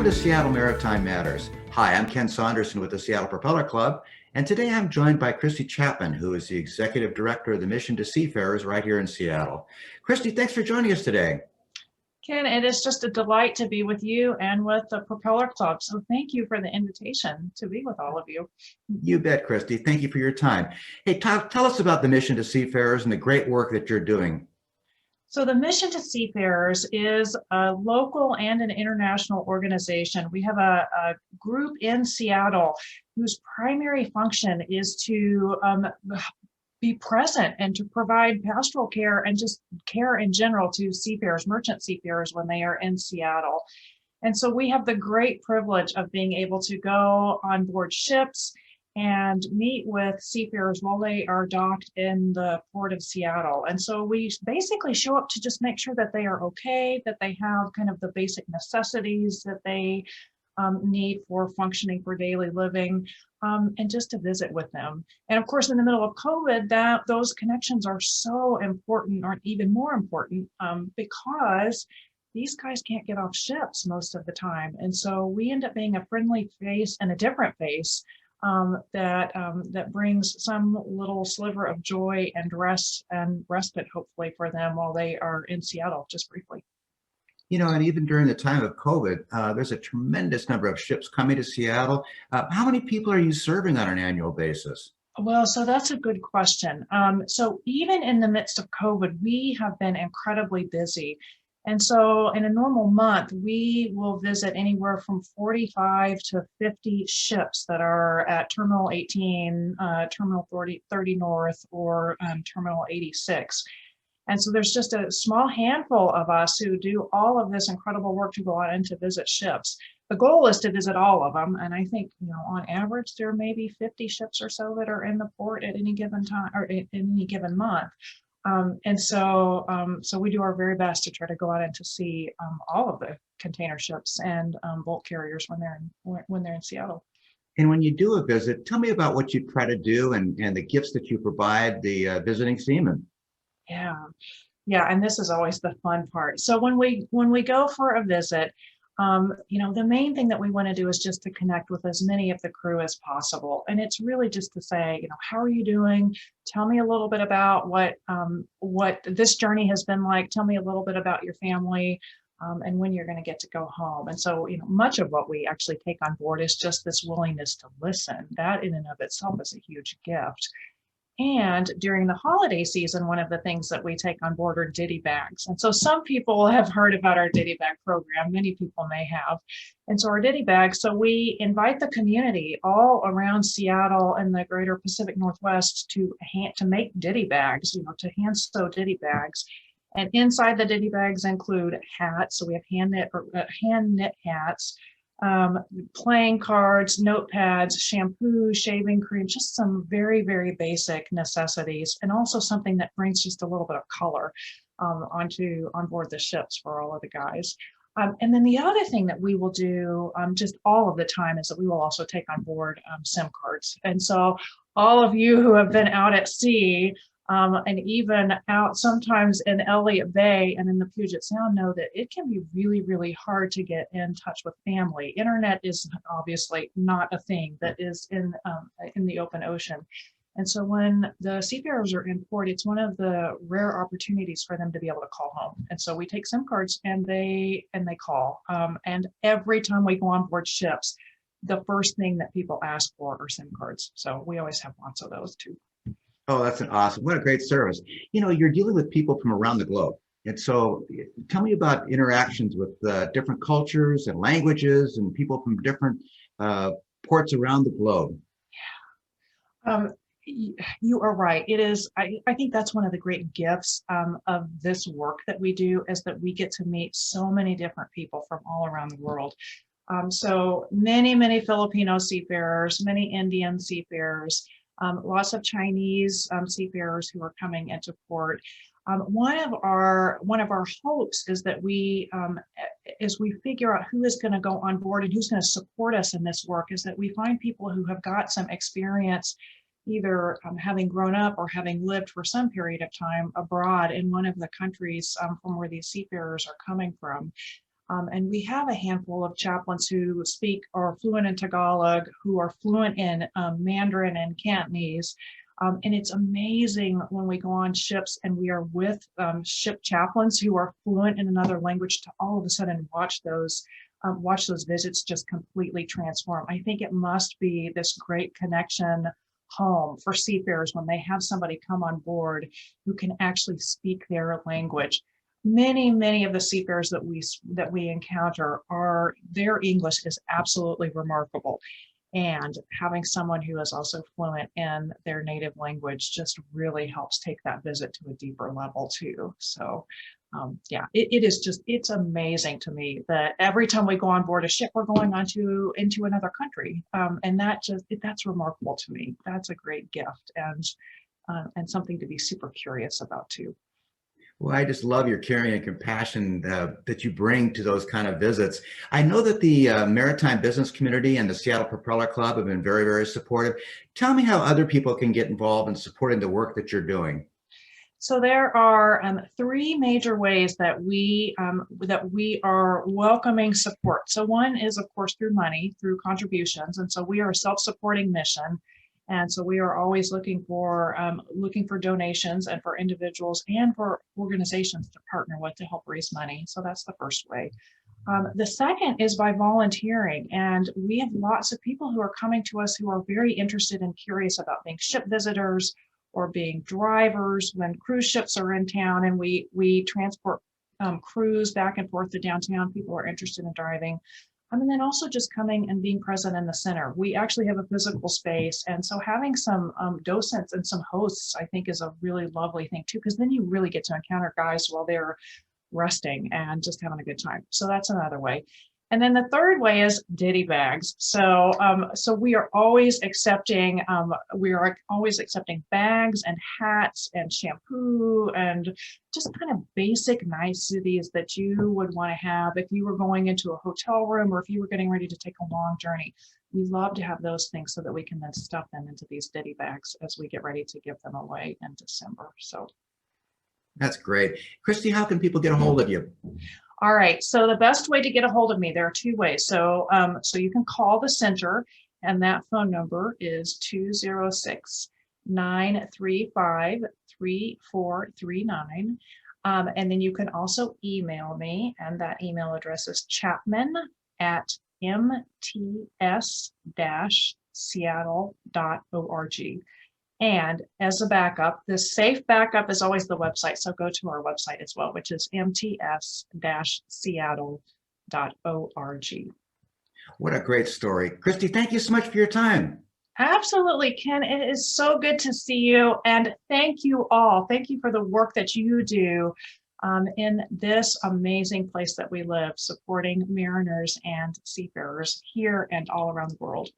Welcome to Seattle Maritime Matters. Hi, I'm Ken Saunderson with the Seattle Propeller Club, and today I'm joined by Cristi Chapman, who is the Executive Director of the Mission to Seafarers right here in Seattle. Cristi, thanks for joining us today. Ken, it is just a delight to be with you and with the Propeller Club. So thank you for the invitation to be with all of you. You bet, Cristi. Thank you for your time. Hey, tell us about the Mission to Seafarers and the great work that you're doing. So the Mission to Seafarers is a local and an international organization. We have a group in Seattle whose primary function is to be present and to provide pastoral care and just care in general to seafarers, merchant seafarers, when they are in Seattle. And so we have the great privilege of being able to go on board ships and meet with seafarers while they are docked in the port of Seattle. And so we basically show up to just make sure that they are okay, that they have kind of the basic necessities that they need for functioning for daily living, and just to visit with them. And of course, in the middle of COVID, those connections are so important, or even more important, because these guys can't get off ships most of the time. And so we end up being a friendly face and a different face that brings some little sliver of joy and rest and respite, hopefully, for them while they are in Seattle, just briefly. You know, and even during the time of COVID, there's a tremendous number of ships coming to Seattle. How many people are you serving on an annual basis? Well, so that's a good question. So even in the midst of COVID, we have been incredibly busy. And so in a normal month, we will visit anywhere from 45 to 50 ships that are at Terminal 18, Terminal 30 North, or Terminal 86. And so there's just a small handful of us who do all of this incredible work to go out and to visit ships. The goal is to visit all of them. And I think, on average, there may be 50 ships or so that are in the port at any given time or in any given month. So we do our very best to try to go out and to see all of the container ships and bulk carriers when they're in Seattle. And when you do a visit, tell me about what you try to do and the gifts that you provide the visiting seamen. Yeah, and this is always the fun part. So when we go for a visit, the main thing that we want to do is just to connect with as many of the crew as possible. And it's really just to say, how are you doing? Tell me a little bit about what this journey has been like. Tell me a little bit about your family, and when you're going to get to go home. And so, much of what we actually take on board is just this willingness to listen. That in and of itself is a huge gift. And during the holiday season, one of the things that we take on board are ditty bags. And so some people have heard about our ditty bag program. Many people may have. And so our ditty bags, so we invite the community all around Seattle and the greater Pacific Northwest to make ditty bags, to hand sew ditty bags. And inside the ditty bags include hats. So we have hand knit hats, playing cards, notepads, shampoo, shaving cream, just some very, very basic necessities, and also something that brings just a little bit of color on board the ships for all of the guys. And then the other thing that we will do just all of the time is that we will also take on board SIM cards. And so all of you who have been out at sea, and even out sometimes in Elliott Bay and in the Puget Sound, know that it can be really, really hard to get in touch with family. Internet is obviously not a thing that is in the open ocean. And so when the seafarers are in port, it's one of the rare opportunities for them to be able to call home. And so we take SIM cards and they call. And every time we go on board ships, the first thing that people ask for are SIM cards. So we always have lots of those too. Oh, that's what a great service. You're dealing with people from around the globe. And so tell me about interactions with different cultures and languages and people from different ports around the globe. You are right. It is. I think that's one of the great gifts of this work that we do, is that we get to meet so many different people from all around the world. So many Filipino seafarers, many Indian seafarers, lots of Chinese seafarers who are coming into port. One of our hopes is that as we figure out who is going to go on board and who's going to support us in this work, is that we find people who have got some experience, either having grown up or having lived for some period of time abroad in one of the countries from where these seafarers are coming from. And we have a handful of chaplains who speak or are fluent in Tagalog, who are fluent in Mandarin and Cantonese. And it's amazing when we go on ships and we are with ship chaplains who are fluent in another language to all of a sudden watch those visits just completely transform. I think it must be this great connection home for seafarers when they have somebody come on board who can actually speak their language. Many of the seafarers that we encounter their English is absolutely remarkable. And having someone who is also fluent in their native language just really helps take that visit to a deeper level too. So yeah, it's amazing to me that every time we go on board a ship, we're going into another country. And that's remarkable to me. That's a great gift and something to be super curious about too. Well, I just love your caring and compassion that you bring to those kind of visits. I know that the maritime business community and the Seattle Propeller Club have been very, very supportive. Tell me how other people can get involved in supporting the work that you're doing. So there are three major ways that we are welcoming support. So one is, of course, through money, through contributions, and so we are a self-supporting mission, and so we are always looking for donations and for individuals and for organizations to partner with to help raise money. So that's the first way. The second is by volunteering, and we have lots of people who are coming to us who are very interested and curious about being ship visitors or being drivers when cruise ships are in town, and we transport crews back and forth to downtown. People are interested in driving. And then also just coming and being present in the center. We actually have a physical space, and so having some docents and some hosts, I think, is a really lovely thing too, because then you really get to encounter guys while they're resting and just having a good time. So that's another way. And then the third way is ditty bags. So we are always accepting bags and hats and shampoo and just kind of basic niceties that you would want to have if you were going into a hotel room or if you were getting ready to take a long journey. We love to have those things so that we can then stuff them into these ditty bags as we get ready to give them away in December. So That's great. Cristi, how can people get a hold of you? all right, so the best way to get a hold of me, there are two ways. So you can call the center, and that phone number is 206-935-3439. And then you can also email me, and that email address is chapman@mts-seattle.org. And as a backup, the safe backup is always the website. So go to our website as well, which is mts-seattle.org. What a great story. Cristi, thank you so much for your time. Absolutely, Ken. It is so good to see you. And thank you all. Thank you for the work that you do in this amazing place that we live, supporting mariners and seafarers here and all around the world.